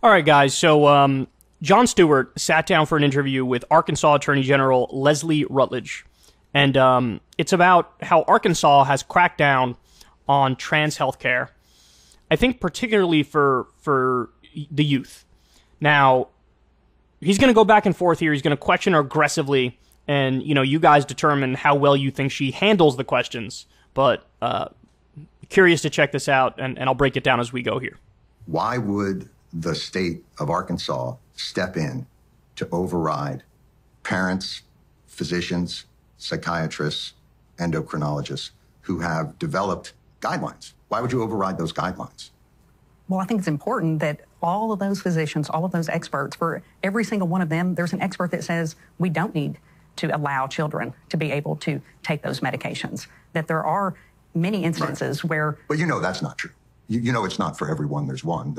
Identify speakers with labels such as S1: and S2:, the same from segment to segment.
S1: All right, guys. So Jon Stewart sat down for an interview with Arkansas Attorney General Leslie Rutledge. And it's about how Arkansas has cracked down on trans healthcare, I think particularly for the youth. Now, he's going to go back and forth here. He's going to question her aggressively. And, you know, you guys determine how well you think she handles the questions. But curious to check this out, and I'll break it down as we go here.
S2: Why would the state of Arkansas step in to override parents, physicians, psychiatrists, endocrinologists who have developed guidelines? Why would you override those guidelines?
S3: Well, I think it's important that all of those physicians, all of those experts, for every single one of them, there's an expert that says we don't need to allow children to be able to take those medications. That there are many instances where...
S2: But you know that's not true. You know it's not for everyone. There's one.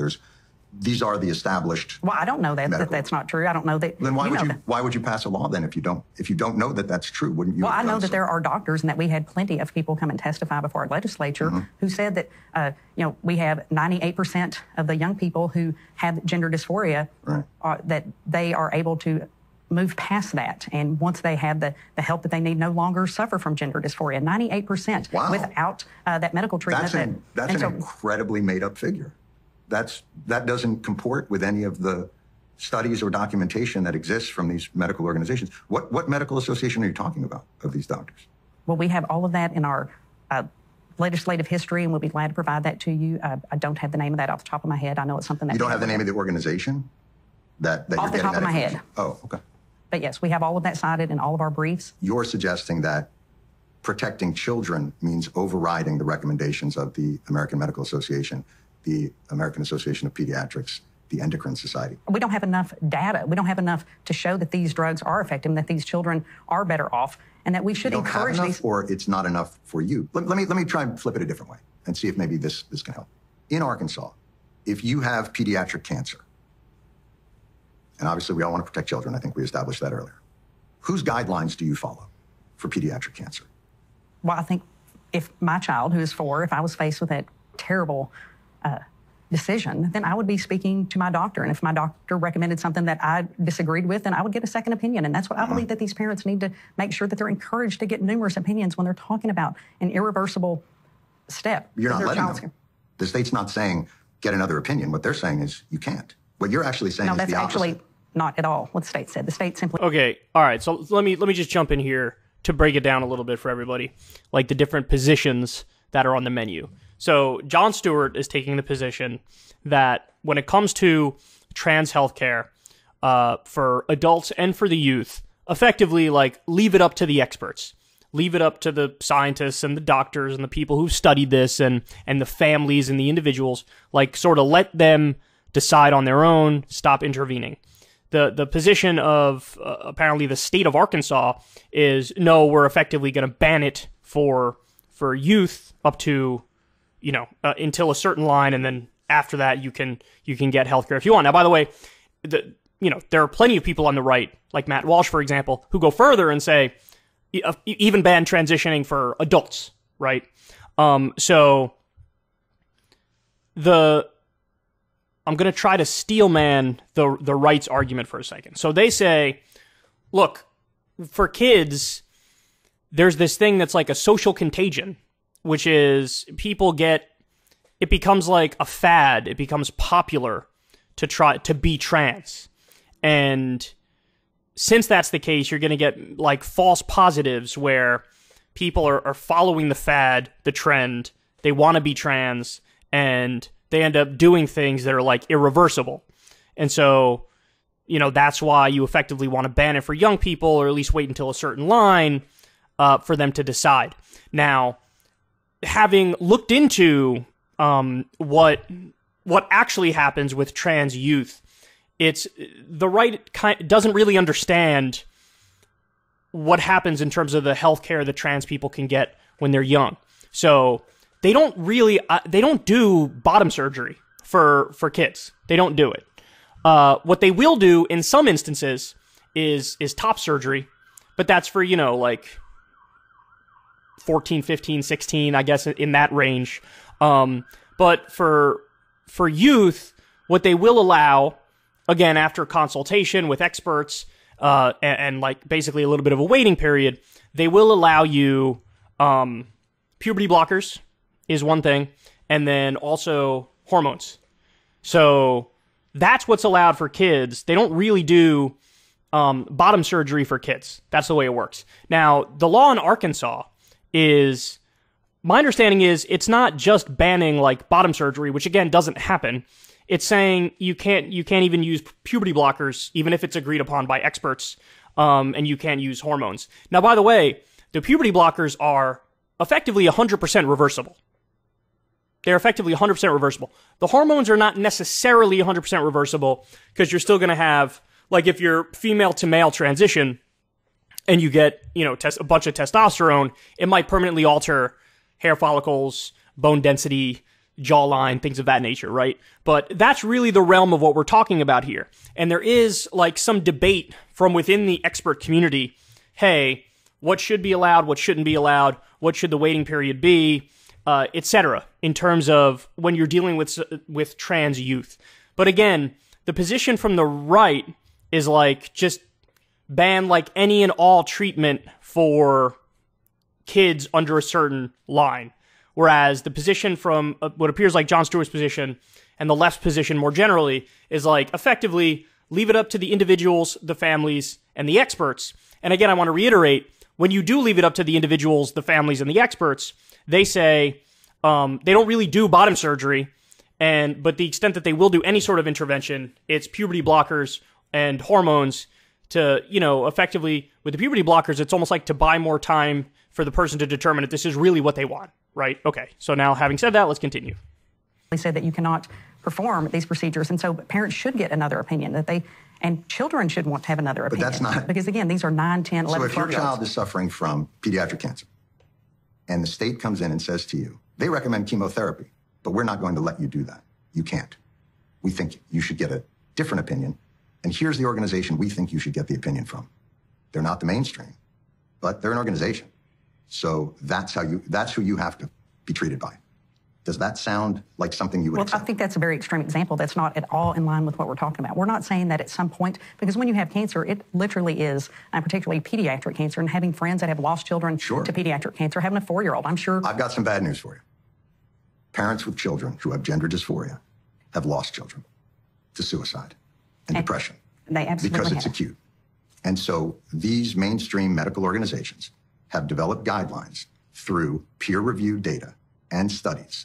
S2: These are the established...
S3: Well, I don't know that that's not true. I don't know that...
S2: Then why would you pass a law then if you don't know that that's true? Wouldn't you?
S3: Well, I know that there are doctors, and that we had plenty of people come and testify before our legislature who said that we have 98% of the young people who have gender dysphoria, that they are able to move past that, and once they have the help that they need, no longer suffer from gender dysphoria. 98% without that medical treatment.
S2: That's an incredibly made-up figure. That doesn't comport with any of the studies or documentation that exists from these medical organizations. What medical association are you talking about of these doctors?
S3: Well, we have all of that in our legislative history, and we'll be glad to provide that to you. I don't have the name of that off the top of my head. I know it's something that...
S2: You don't have the name of the organization that
S3: off the top of my head.
S2: Oh, okay.
S3: But yes, we have all of that cited in all of our briefs.
S2: You're suggesting that protecting children means overriding the recommendations of the American Medical Association, the American Association of Pediatrics, the Endocrine Society.
S3: We don't have enough data. We don't have enough to show that these drugs are effective and that these children are better off, and that we should encourage these.
S2: Or it's not enough for you. Let me try and flip it a different way and see if maybe this can help. In Arkansas, if you have pediatric cancer, and obviously we all want to protect children, I think we established that earlier, whose guidelines do you follow for pediatric cancer?
S3: Well, I think if my child, who is 4, if I was faced with that terrible decision, then I would be speaking to my doctor. And if my doctor recommended something that I disagreed with, then I would get a second opinion. And that's what I believe that these parents need to make sure that they're encouraged to get numerous opinions when they're talking about an irreversible step.
S2: You're not letting them. The state's not saying, get another opinion. What they're saying is, you can't. What you're actually saying is the opposite. No, that's actually
S3: not at all what the state said. The state simply...
S1: Okay, all right. So let me just jump in here to break it down a little bit for everybody, like the different positions that are on the menu. So Jon Stewart is taking the position that when it comes to trans healthcare for adults and for the youth, effectively, like, leave it up to the experts. Leave it up to the scientists and the doctors and the people who've studied this and the families and the individuals, like, sort of let them decide on their own, stop intervening. The position of apparently the state of Arkansas is, no, we're effectively going to ban it for youth up to, until a certain line, and then after that you can get healthcare if you want. Now, by the way, there are plenty of people on the right, like Matt Walsh, for example, who go further and say even ban transitioning for adults, right? So I'm going to try to steelman the rights argument for a second. So they say, look, for kids, there's this thing that's like a social contagion, which is it becomes like a fad. It becomes popular to try to be trans. And since that's the case, you're going to get like false positives where people are following the fad, the trend. They want to be trans, and they end up doing things that are like irreversible. And so, that's why you effectively want to ban it for young people, or at least wait until a certain line for them to decide. Now, having looked into what actually happens with trans youth, it's the right doesn't really understand what happens in terms of the healthcare that trans people can get when they're young. So they don't do bottom surgery for kids. They don't do it. What they will do in some instances is top surgery, but that's for, like 14, 15, 16, I guess, in that range. But for youth, what they will allow, again, after consultation with experts, and like basically a little bit of a waiting period, they will allow you, puberty blockers is one thing, and then also hormones. So that's what's allowed for kids. They don't really do bottom surgery for kids. That's the way it works. Now, the law in Arkansas is, my understanding is, it's not just banning like bottom surgery, which again doesn't happen. It's saying you can't even use puberty blockers, even if it's agreed upon by experts, and you can't use hormones. Now, by the way, the puberty blockers are effectively 100% reversible. They're effectively 100% reversible. The hormones are not necessarily 100% reversible, because you're still going to have, like, if you're female to male transition and you get, a bunch of testosterone, it might permanently alter hair follicles, bone density, jawline, things of that nature, right? But that's really the realm of what we're talking about here. And there is, like, some debate from within the expert community. Hey, what should be allowed? What shouldn't be allowed? What should the waiting period be? Etc. in terms of when you're dealing with trans youth. But again, the position from the right is like, just ban like any and all treatment for kids under a certain line. Whereas the position from what appears like Jon Stewart's position and the left's position more generally is like, effectively leave it up to the individuals, the families, and the experts. And again, I want to reiterate, when you do leave it up to the individuals, the families, and the experts, they say they don't really do bottom surgery, but the extent that they will do any sort of intervention, it's puberty blockers and hormones to, effectively, with the puberty blockers, it's almost like to buy more time for the person to determine if this is really what they want, right? Okay, so now having said that, let's continue.
S3: They said that you cannot perform these procedures, and so parents should get another opinion, and children should want to have another opinion.
S2: But that's not...
S3: Because again, these are 9, 10, 11, 12
S2: So if your
S3: 12-year-olds.
S2: child is suffering from pediatric cancer, and the state comes in and says to you, they recommend chemotherapy, but we're not going to let you do that. You can't. We think you should get a different opinion, and here's the organization we think you should get the opinion from. They're not the mainstream, but they're an organization. So that's who you have to be treated by. Does that sound like something you would accept?
S3: I think that's a very extreme example. That's not at all in line with what we're talking about. We're not saying that at some point, because when you have cancer, it literally is, and particularly pediatric cancer, and having friends that have lost children to pediatric cancer, having a 4-year-old, I'm sure.
S2: I've got some bad news for you. Parents with children who have gender dysphoria have lost children to suicide and depression.
S3: They absolutely
S2: because it's
S3: have.
S2: acute. And so these mainstream medical organizations have developed guidelines through peer-reviewed data and studies.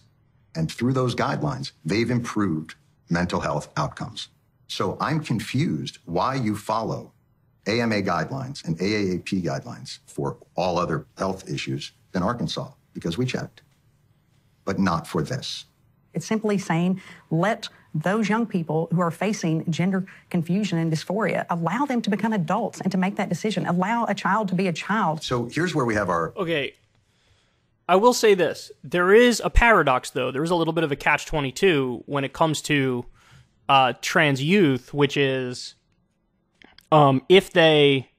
S2: And through those guidelines, they've improved mental health outcomes. So I'm confused why you follow AMA guidelines and AAAP guidelines for all other health issues in Arkansas, because we checked, but not for this.
S3: It's simply saying, let those young people who are facing gender confusion and dysphoria, allow them to become adults and to make that decision. Allow a child to be a child.
S2: So here's where we have our...
S1: Okay. I will say this. There is a paradox, though. There is a little bit of a catch-22 when it comes to trans youth, which is if they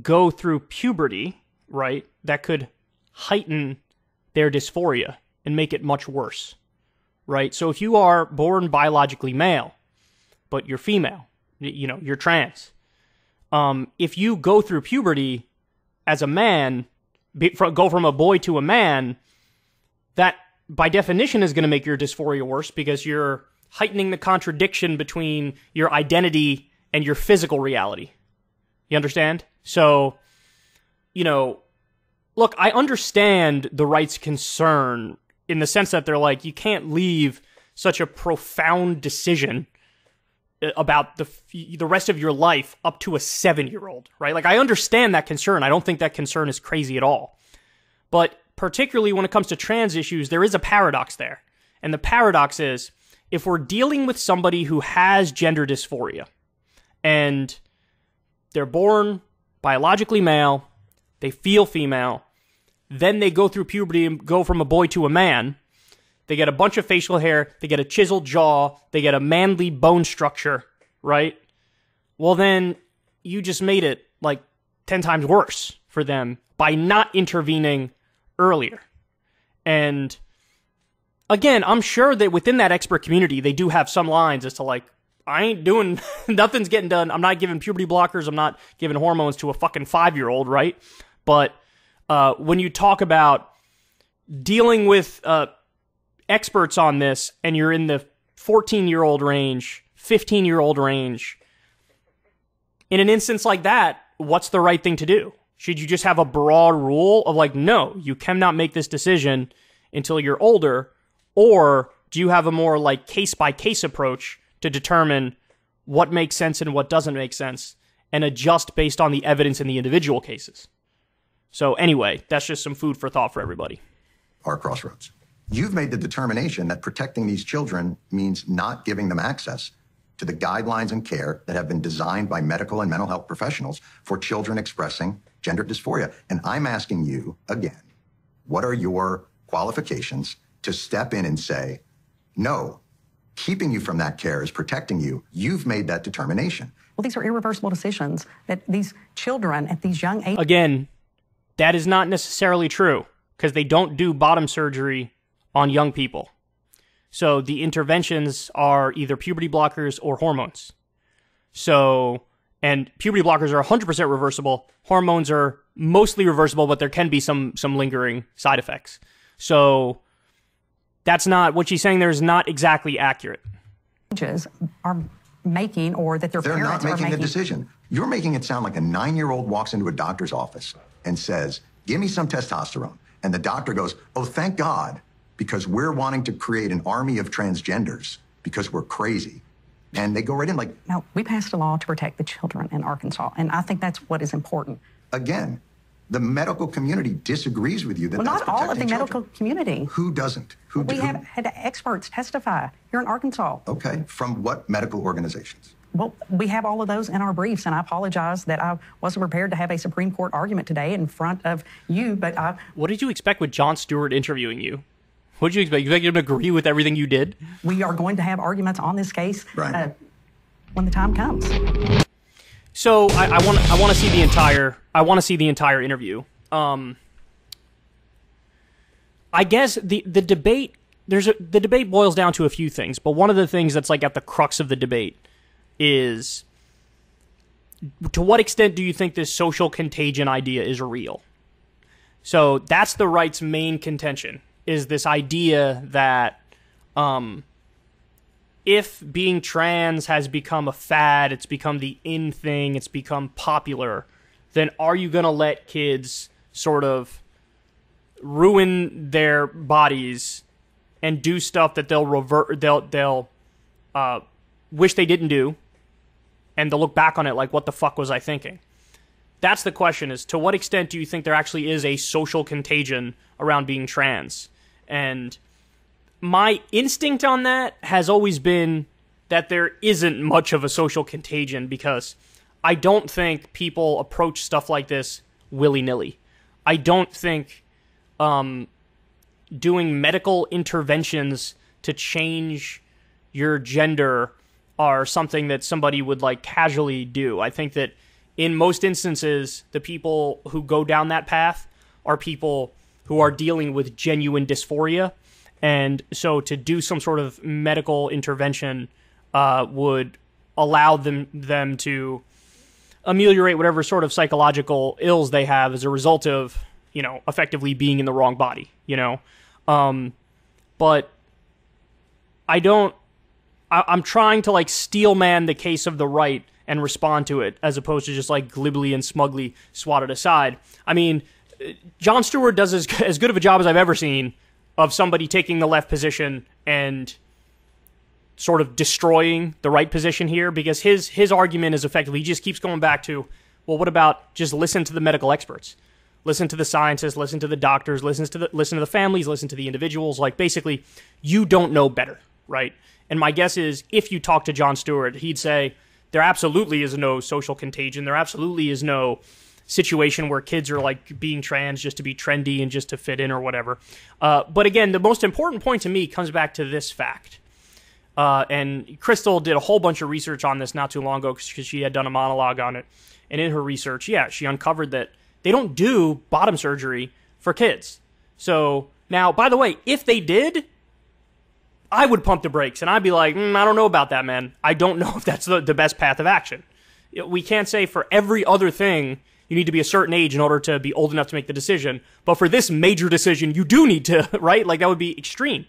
S1: go through puberty, right, that could heighten their dysphoria and make it much worse, right? So if you are born biologically male, but you're female, you're trans, if you go through puberty as a man, go from a boy to a man, that by definition is going to make your dysphoria worse, because you're heightening the contradiction between your identity and your physical reality. You understand? So, look, I understand the right's concern in the sense that they're like, you can't leave such a profound decision about the rest of your life up to a 7-year-old, right? Like, I understand that concern. I don't think that concern is crazy at all. But particularly when it comes to trans issues, there is a paradox there. And the paradox is, if we're dealing with somebody who has gender dysphoria, and they're born biologically male, they feel female, then they go through puberty and go from a boy to a man, they get a bunch of facial hair, they get a chiseled jaw, they get a manly bone structure, right? Well, then you just made it like 10 times worse for them by not intervening earlier. And again, I'm sure that within that expert community, they do have some lines as to like, I ain't doing, nothing's getting done. I'm not giving puberty blockers. I'm not giving hormones to a fucking 5-year-old, right? But when you talk about dealing with experts on this and you're in the 14-year-old range, 15-year-old range, in an instance like that, what's the right thing to do? Should you just have a broad rule of like, no, you cannot make this decision until you're older? Or do you have a more like case-by-case approach to determine what makes sense and what doesn't make sense and adjust based on the evidence in the individual cases? So anyway, that's just some food for thought for everybody.
S2: Our crossroads. You've made the determination that protecting these children means not giving them access to the guidelines and care that have been designed by medical and mental health professionals for children expressing gender dysphoria. And I'm asking you again, what are your qualifications to step in and say, no, keeping you from that care is protecting you. You've made that determination.
S3: Well, these are irreversible decisions that these children at these young ages...
S1: Again, that is not necessarily true because they don't do bottom surgery on young people. So the interventions are either puberty blockers or hormones. So, and puberty blockers are 100% reversible. Hormones are mostly reversible, but there can be some lingering side effects. So that's not, what she's saying there is not exactly accurate.
S3: Are making, or that their
S2: They're
S3: parents
S2: not
S3: are
S2: making
S3: making.
S2: a decision. You're making it sound like a 9-year-old walks into a doctor's office and says, give me some testosterone. And the doctor goes, oh, thank God, because we're wanting to create an army of transgenders because we're crazy. And they go right in like...
S3: No, we passed a law to protect the children in Arkansas, and I think that's what is important.
S2: Again, the medical community disagrees with you that
S3: Well,
S2: that's
S3: not all of the
S2: protecting
S3: medical
S2: children.
S3: community.
S2: Who doesn't?
S3: We have had experts testify here in Arkansas.
S2: Okay, from what medical organizations?
S3: Well, we have all of those in our briefs, and I apologize that I wasn't prepared to have a Supreme Court argument today in front of you, but I...
S1: What did you expect with Jon Stewart interviewing you? What did you expect? You expect him to agree with everything you did?
S3: We are going to have arguments on this case
S2: Right.
S3: When the time comes.
S1: So I want to see the entire interview. I guess the debate the debate boils down to a few things, but one of the things that's like at the crux of the debate is, to what extent do you think this social contagion idea is real? So that's the right's main contention, is this idea that if being trans has become a fad, it's become the in thing, it's become popular, then are you going to let kids sort of ruin their bodies and do stuff that they'll wish they didn't do, and they'll look back on it like, what the fuck was I thinking? That's the question, is to what extent do you think there actually is a social contagion around being trans? And my instinct on that has always been that there isn't much of a social contagion, because I don't think people approach stuff like this willy-nilly. I don't think doing medical interventions to change your gender are something that somebody would like casually do. I think that in most instances, the people who go down that path are people who are dealing with genuine dysphoria. And so to do some sort of medical intervention would allow them to ameliorate whatever sort of psychological ills they have as a result of, you know, effectively being in the wrong body, you know? But I'm trying to like steel man the case of the right and respond to it, as opposed to just like glibly and smugly swat it aside. I mean, Jon Stewart does as good of a job as I've ever seen of somebody taking the left position and sort of destroying the right position here, because his argument is effectively, he just keeps going back to, well, what about just listen to the medical experts? Listen to the scientists, listen to the doctors, listen to the families, listen to the individuals. Like, basically, you don't know better, right? And my guess is, if you talk to Jon Stewart, he'd say, there absolutely is no social contagion. There absolutely is no situation where kids are like being trans just to be trendy and just to fit in or whatever. But again, the most important point to me comes back to this fact. And Crystal did a whole bunch of research on this not too long ago, because she had done a monologue on it. And in her research, she uncovered that they don't do bottom surgery for kids. So now, by the way, if they did, I would pump the brakes, and I'd be like, I don't know about that, man. I don't know if that's the best path of action. We can't say for every other thing you need to be a certain age in order to be old enough to make the decision, but for this major decision, you do need to, right? Like, that would be extreme.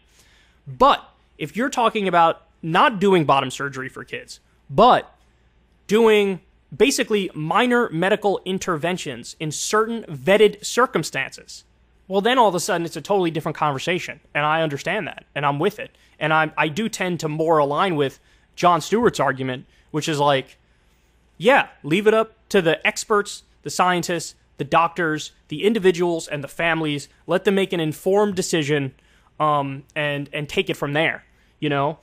S1: But if you're talking about not doing bottom surgery for kids, but doing basically minor medical interventions in certain vetted circumstances, well, then all of a sudden it's a totally different conversation. And I understand that, and I'm with it. And I do tend to more align with Jon Stewart's argument, which is like, yeah, leave it up to the experts, the scientists, the doctors, the individuals, and the families. Let them make an informed decision, and take it from there, you know?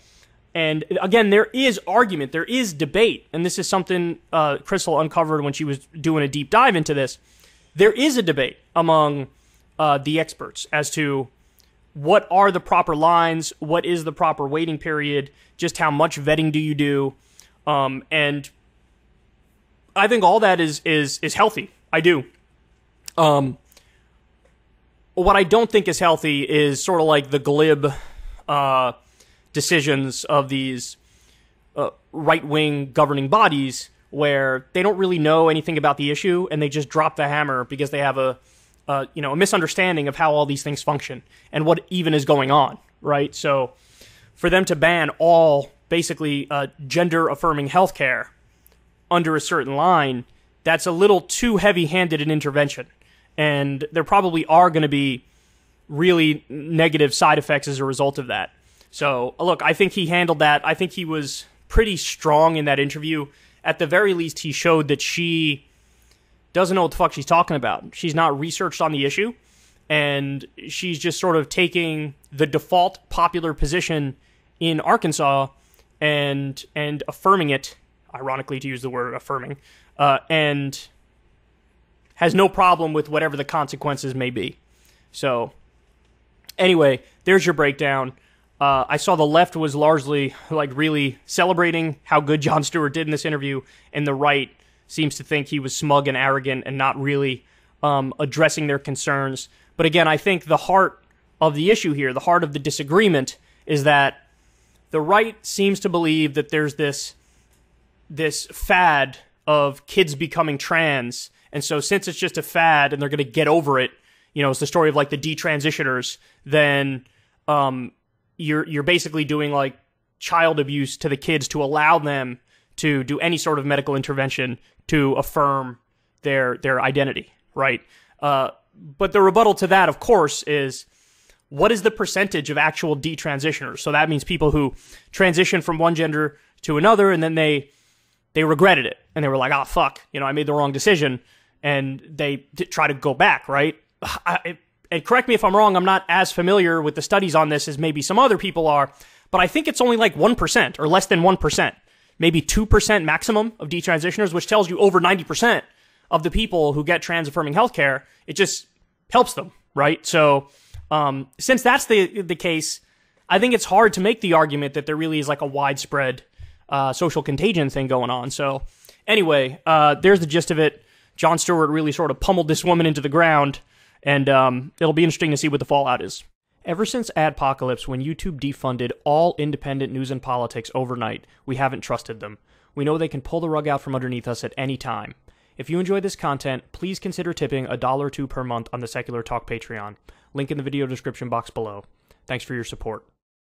S1: And again, there is argument, there is debate, and this is something Crystal uncovered when she was doing a deep dive into this. There is a debate among the experts as to what are the proper lines, what is the proper waiting period, just how much vetting do you do, and I think all that is healthy. I do. What I don't think is healthy is sort of like the glib decisions of these right-wing governing bodies where they don't really know anything about the issue and they just drop the hammer because they have a misunderstanding of how all these things function and what even is going on, right? So for them to ban all basically gender-affirming healthcare under a certain line, that's a little too heavy-handed an intervention. And there probably are going to be really negative side effects as a result of that. So, look, I think he handled that. I think he was pretty strong in that interview. At the very least, he showed that she doesn't know what the fuck she's talking about. She's not researched on the issue, and she's just sort of taking the default popular position in Arkansas and affirming it, ironically to use the word affirming, and has no problem with whatever the consequences may be. So, anyway, there's your breakdown. I saw the left was largely, like, really celebrating how good Jon Stewart did in this interview, and the right seems to think he was smug and arrogant and not really addressing their concerns. But again, I think the heart of the issue here, the heart of the disagreement, is that the right seems to believe that there's this fad of kids becoming trans, and so since it's just a fad and they're going to get over it, you know, it's the story of like the detransitioners, then you're basically doing like child abuse to the kids to allow them to do any sort of medical intervention to affirm their identity, right? But the rebuttal to that, of course, is what is the percentage of actual detransitioners? So that means people who transition from one gender to another and then they regretted it and they were like, fuck, you know, I made the wrong decision, and they try to go back, right? And correct me if I'm wrong, I'm not as familiar with the studies on this as maybe some other people are, but I think it's only like 1% or less than 1%, maybe 2% maximum of detransitioners, which tells you over 90% of the people who get trans-affirming healthcare, it just helps them, right? So since that's the case, I think it's hard to make the argument that there really is like a widespread social contagion thing going on. So anyway, there's the gist of it. Jon Stewart really sort of pummeled this woman into the ground, and it'll be interesting to see what the fallout is. Ever since Adpocalypse, when YouTube defunded all independent news and politics overnight, we haven't trusted them. We know they can pull the rug out from underneath us at any time. If you enjoy this content, please consider tipping $1 or $2 per month on the Secular Talk Patreon. Link in the video description box below. Thanks for your support.